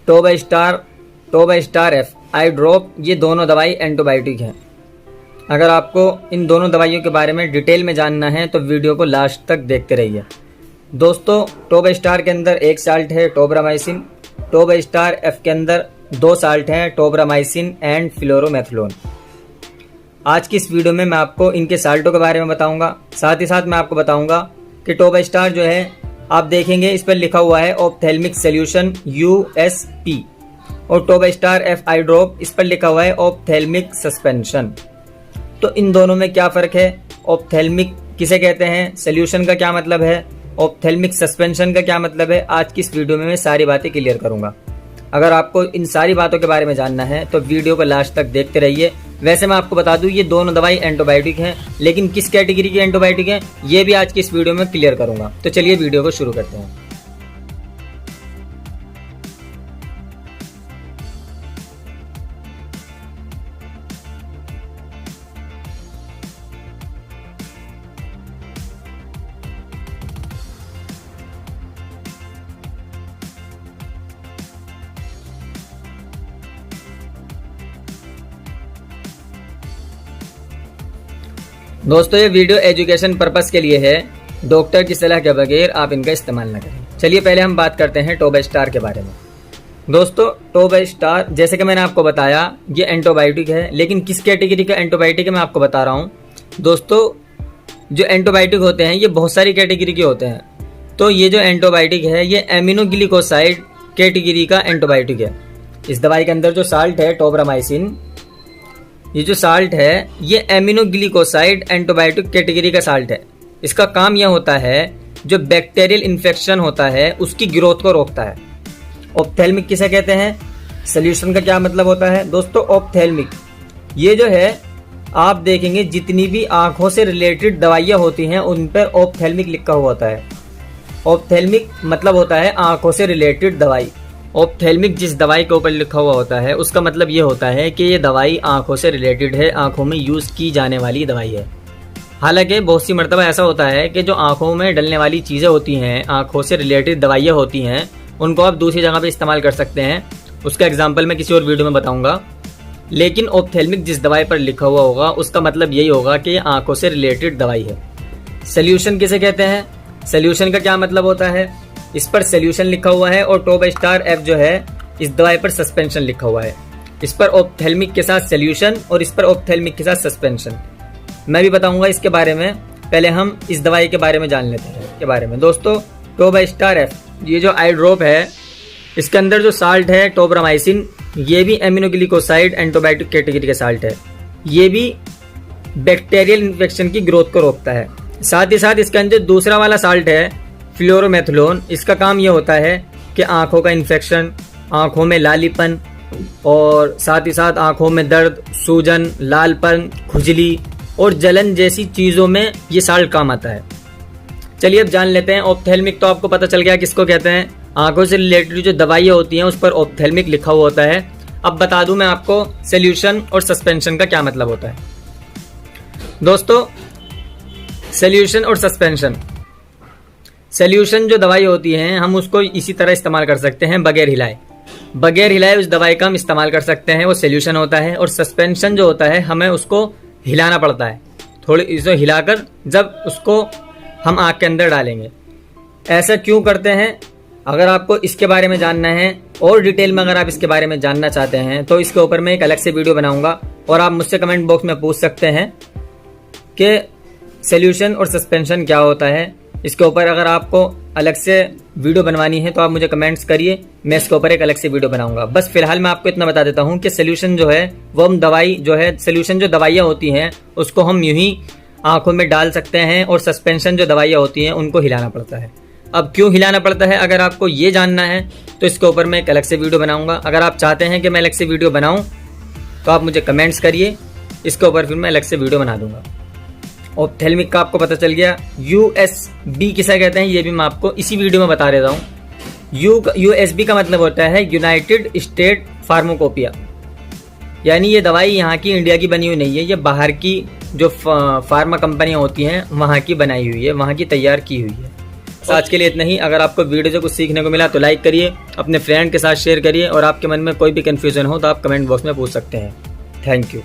टोबास्टार F I drop, ये दोनों दवाई एंटीबायोटिक हैं। अगर आपको इन दोनों दवाइयों के बारे में डिटेल में जानना है तो वीडियो को लास्ट तक देखते रहिए। दोस्तों, टोबास्टार के अंदर एक साल्ट है टोब्रामाइसिन, टोबास्टार एफ के अंदर 2 साल्ट हैं टोब्रामाइसिन एंड फ्लोरोमेथलोन। आज की इस वीडियो में मैं आपको इनके साल्टों के बारे में बताऊंगा, साथ ही साथ मैं आपको बताऊंगा कि टोबास्टार जो है आप देखेंगे इस पर लिखा हुआ है ऑप्थेल्मिक सोल्यूशन USP, और टोबास्टार एफ आई ड्रॉप इस पर लिखा हुआ है ऑप्थेल्मिक सस्पेंशन। तो इन दोनों में क्या फ़र्क है, ऑप्थेल्मिक किसे कहते हैं, सोल्यूशन का क्या मतलब है, ऑप्थेल्मिक सस्पेंशन का क्या मतलब है, आज की इस वीडियो में मैं सारी बातें क्लियर करूंगा। अगर आपको इन सारी बातों के बारे में जानना है तो वीडियो को लास्ट तक देखते रहिए। वैसे मैं आपको बता दूं ये दोनों दवाई एंटीबायोटिक हैं, लेकिन किस कैटेगरी की एंटीबायोटिक हैं ये भी आज की इस वीडियो में क्लियर करूंगा। तो चलिए वीडियो को शुरू करते हैं। दोस्तों, ये वीडियो एजुकेशन पर्पस के लिए है, डॉक्टर की सलाह के बगैर आप इनका इस्तेमाल न करें। चलिए पहले हम बात करते हैं टोबास्टार के बारे में। दोस्तों, टोबास्टार जैसे कि मैंने आपको बताया ये एंटीबायोटिक है, लेकिन किस कैटेगरी का एंटीबायोटिक है मैं आपको बता रहा हूँ। दोस्तों, जो एंटीबायोटिक होते हैं ये बहुत सारी कैटेगरी के होते हैं। तो ये जो एंटीबायोटिक है ये एमिनोग्लिकोसाइड कैटेगरी का एंटीबायोटिक है। इस दवाई के अंदर जो साल्ट है टोब्रामाइसिन, ये जो साल्ट है ये एमिनोग्लिकोसाइड एंटीबायोटिक कैटेगरी का साल्ट है। इसका काम यह होता है जो बैक्टीरियल इन्फेक्शन होता है उसकी ग्रोथ को रोकता है। ऑप्थेल्मिक किसे कहते हैं, सोल्यूशन का क्या मतलब होता है। दोस्तों, ऑप्थेल्मिक ये जो है आप देखेंगे जितनी भी आंखों से रिलेटेड दवाइयाँ होती हैं उन पर ऑप्थेल्मिक लिखा हुआ होता है। ऑप्थेल्मिक मतलब होता है आंखों से रिलेटेड दवाई। ऑप्थेल्मिक जिस दवाई के ऊपर लिखा हुआ होता है उसका मतलब ये होता है कि ये दवाई आंखों से रिलेटेड है, आंखों में यूज़ की जाने वाली दवाई है। हालांकि बहुत सी मर्तबा ऐसा होता है कि जो आंखों में डलने वाली चीज़ें होती हैं, आंखों से रिलेटेड दवाइयाँ होती हैं, उनको आप दूसरी जगह पे इस्तेमाल कर सकते हैं। उसका एग्जाम्पल मैं किसी और वीडियो में बताऊँगा। लेकिन ऑप्थेल्मिक जिस दवाई पर लिखा हुआ होगा उसका मतलब यही होगा कि ये आंखों से रिलेटेड दवाई है। सोल्यूशन किसे कहते हैं, सोल्यूशन का क्या मतलब होता है, इस पर सोल्यूशन लिखा हुआ है, और टोबास्टार एफ जो है इस दवाई पर सस्पेंशन लिखा हुआ है। इस पर ऑप्थेल्मिक के साथ सोल्यूशन और इस पर ऑप्थेल्मिक के साथ सस्पेंशन। मैं भी बताऊंगा इसके बारे में, पहले हम इस दवाई के बारे में जान लेते हैं इसके बारे में। दोस्तों, टोबास्टार एफ ये जो आई ड्रॉप है इसके अंदर जो साल्ट है टोब्रामाइसिन, ये भी एमिनोग्लिकोसाइड एंटीबायोटिक कैटेगरी का साल्ट है। ये भी बैक्टीरियल इन्फेक्शन की ग्रोथ को रोकता है। साथ ही साथ इसके अंदर दूसरा वाला साल्ट है फ्लोरोमेथलोन। इसका काम ये होता है कि आंखों का इन्फेक्शन, आंखों में लालीपन और साथ ही साथ आंखों में दर्द, सूजन, लालपन, खुजली और जलन जैसी चीज़ों में ये साल्ट काम आता है। चलिए अब जान लेते हैं। ऑप्थेल्मिक तो आपको पता चल गया किसको कहते हैं, आंखों से रिलेटेड जो दवाइयाँ होती हैं उस पर ऑप्थेल्मिक लिखा हुआ होता है। अब बता दूं मैं आपको सोल्यूशन और सस्पेंशन का क्या मतलब होता है। दोस्तों, सोल्यूशन और सस्पेंशन, सोल्यूशन जो दवाई होती है हम उसको इसी तरह इस्तेमाल कर सकते हैं बगैर हिलाए उस दवाई का हम इस्तेमाल कर सकते हैं, वो सोल्यूशन होता है। और सस्पेंशन जो होता है हमें उसको हिलाना पड़ता है, थोड़ी इसे हिलाकर जब उसको हम आँख के अंदर डालेंगे। ऐसा क्यों करते हैं, अगर आपको इसके बारे में जानना है और डिटेल में अगर आप इसके बारे में जानना चाहते हैं तो इसके ऊपर मैं एक अलग से वीडियो बनाऊंगा, और आप मुझसे कमेंट बॉक्स में पूछ सकते हैं कि सोल्यूशन और सस्पेंशन क्या होता है। इसके ऊपर अगर आपको अलग से वीडियो बनवानी है तो आप मुझे कमेंट्स करिए, मैं इसके ऊपर एक अलग से वीडियो बनाऊंगा। बस फिलहाल मैं आपको इतना बता देता हूं कि सोल्यूशन जो है वो हम दवाई जो है, सोल्यूशन जो दवाइयाँ होती हैं उसको हम यूं ही आंखों में डाल सकते हैं, और सस्पेंशन जो दवाइयाँ होती हैं उनको हिलाना पड़ता है। अब क्यों हिलाना पड़ता है अगर आपको ये जानना है तो इसके ऊपर मैं एक अलग से वीडियो बनाऊंगा। अगर आप चाहते हैं कि मैं अलग से वीडियो बनाऊं तो आप मुझे कमेंट्स करिए, इसके ऊपर फिर मैं अलग से वीडियो बना दूंगा। ऑप्थेल्मिक का आपको पता चल गया। USB किसे कहते हैं ये भी मैं आपको इसी वीडियो में बता देता हूँ। USB का मतलब होता है यूनाइटेड स्टेट फार्माकोपिया, यानी ये दवाई यहाँ की इंडिया की बनी हुई नहीं है, ये बाहर की जो फार्मा कंपनियाँ होती हैं वहाँ की बनाई हुई है, वहाँ की तैयार की हुई है। आज के लिए इतना ही। अगर आपको वीडियो से कुछ सीखने को मिला तो लाइक करिए, अपने फ्रेंड के साथ शेयर करिए और आपके मन में कोई भी कन्फ्यूजन हो तो आप कमेंट बॉक्स में पूछ सकते हैं। Thank you.